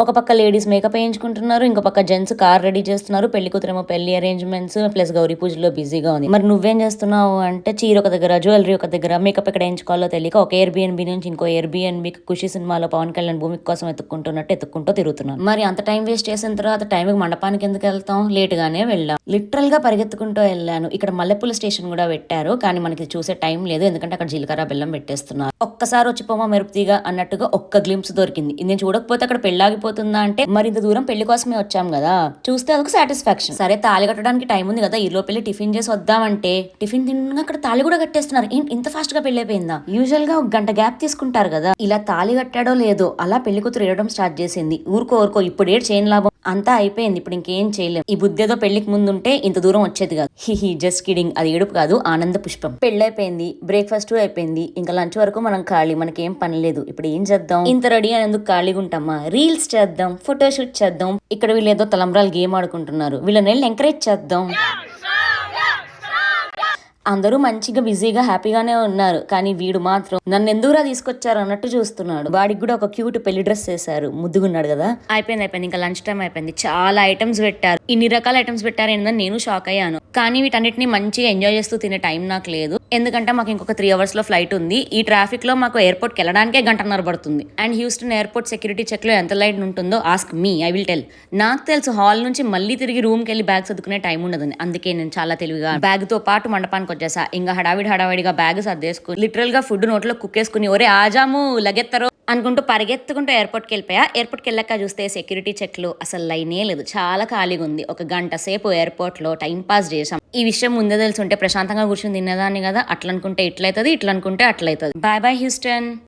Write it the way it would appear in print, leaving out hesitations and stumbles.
ఒక పక్క ladies makeup వేయించుకుంటున్నారు, ఇంకో పక్క జెంట్స్ కార్ రెడీ చేస్తున్నారు. పెళ్లి కూతురేమో పెళ్లి అరేంజ్మెంట్స్ ప్లస్ గౌరీ పూజలో బిజీగా ఉంది. మరి నువ్వేం చేస్తున్నావు అంటే చీర ఒక దగ్గర, జ్యువెలరీ ఒక దగ్గర, మేకప్ ఎక్కడ వేయించుకోవాలో తెలియక ఒక ఎయిర్బిఎన్బి నుంచి ఇంకో ఎయిర్బిఎన్బికి ఖుషి సినిమాలో పవన్ కళ్యాణ్ భూమి కోసం ఎత్తుకుంటూ తిరుగుతున్నాను. మరి అంత టైం వేస్ట్ చేసిన తర్వాత టైంకి మండపానికి ఎందుకు వెళ్తాం? లేట్ గానే వెళ్ళాం. లిటరల్ గా పరిగెత్తుకుంటూ వెళ్ళాను. ఇక్కడ మల్లెపూల స్టేషన్ కూడా పెట్టారు, కానీ మనకి చూసే టైం లేదు, ఎందుకంటే అక్కడ జీలకర్ర బెల్లం పెట్టేస్తున్నారు. ఒక్కసారి వచ్చి పోమా మెరుపుతీగా అన్నట్టుగా ఒక్క గ్లింప్స్ దొరికింది. నేను చూడకపోతే అక్కడ పెళ్ళాగిపోతుందా అంటే, మరి ఇంత దూరం పెళ్లి కోసమే వచ్చాం కదా, చూస్తే అదొక సాటిస్ఫాక్షన్. సరే తాళి కట్టడానికి టైం ఉంది కదా, ఈ లోపల టిఫిన్ చేసి వద్దామంటే టిఫిన్ తిన్నా అక్కడ తాళి కూడా కట్టేస్తున్నారు. ఇంత ఫాస్ట్ గా పెళ్లి అయిపోయిందా? యూజువల్ గా ఒక గంట గ్యాప్ తీసుకుంటారు కదా. ఇలా తాళి కట్టాడో లేదో అలా పెళ్లి కూతురు ఏడడం స్టార్ట్ చేసింది. ఊరుకో ఇప్పుడు ఏడు చేయని లాభం, అంతా అయిపోయింది, ఇప్పుడు ఇంకేం చేయలేం. ఈ బుద్ధి ఏదో పెళ్లికి ముందుంటే ఇంత దూరం వచ్చేది కాదు. హిహి జస్ట్ కిడింగ్, అది ఏడుపు కాదు, ఆనంద పుష్పం. పెళ్ళైపోయింది, బ్రేక్ఫాస్ట్ అయిపోయింది, ఇంకా లంచ్ వరకు మనం ఖాళీ, మనకేం పని లేదు. ఇప్పుడు ఏం చేద్దాం? ఇంత రెడీ అనేందుకు ఖాళీగా ఉంటామా? రీల్స్ చేద్దాం, ఫోటోషూట్ చేద్దాం. ఇక్కడ వీళ్ళు ఏదో తలంబ్రాలు గేమ్ ఆడుకుంటున్నారు, వీళ్ళని వెళ్ళి ఎంకరేజ్ చేద్దాం. అందరూ మంచిగా బిజీగా హ్యాపీగానే ఉన్నారు, కానీ వీడు మాత్రం నన్ను ఎందుకురా తీసుకొచ్చారు అన్నట్టు చూస్తున్నాడు. వాడికి కూడా ఒక క్యూట్ పెళ్లి డ్రెస్ వేశారు, ముద్దుగున్నాడు కదా. అయిపోయింది, ఇంకా లంచ్ టైం అయిపోయింది. చాలా ఐటమ్స్ పెట్టారు. ఇన్ని రకాల ఐటమ్స్ పెట్టారు ఏంటని నేను షాక్ అయ్యాను. కానీ వీటన్నిటిని మంచిగా ఎంజాయ్ చేస్తూ తినే టైం నాకు లేదు, ఎందుకంటే మాకు ఇంకొక 3 hours లో ఫ్లైట్ ఉంది. ఈ ట్రాఫిక్ లో మాకు ఎయిర్పోర్ట్కి వెళ్ళడానికే 1.5 గంట పడుతుంది. And Houston airport security check లో ఎంత లైన్ ఉంటుందో ask me, I will tell. నాకు తెలుసు హాల్ నుంచి మళ్ళీ తిరిగి రూమ్కి వెళ్ళి బ్యాగ్ సర్దుకునే టైం ఉండదని, అందుకే నేను చాలా తెలివిగా బ్యాగ్ తో పాటు మండపానికి వచ్చేసా. ఇంకా హడావిడిగా బ్యాగ్ సర్దేసుకుని లిటరల్ గా ఫుడ్ నోట్లో కుక్కేసుకుని ఒరే ఆజాము లగెత్తరో అనుకుంటూ పరిగెత్తుకుంటూ ఎయిర్పోర్ట్కి వెళ్ళిపోయా. ఎయిర్పోర్ట్కి వెళ్ళాక చూస్తే సెక్యూరిటీ చెక్లు అసలు లైనే లేదు, చాలా ఖాళీగా ఉంది. 1 గంట సేపు ఎయిర్పోర్ట్ లో టైం పాస్ చేసాం. ఈ విషయం ముందే తెలుసుంటే ప్రశాంతంగా కూర్చొని తినేదాన్ని కదా. అట్లనుకుంటే ఇట్లయితది, ఇట్లనుకుంటే అట్లయితది. Bye bye Houston.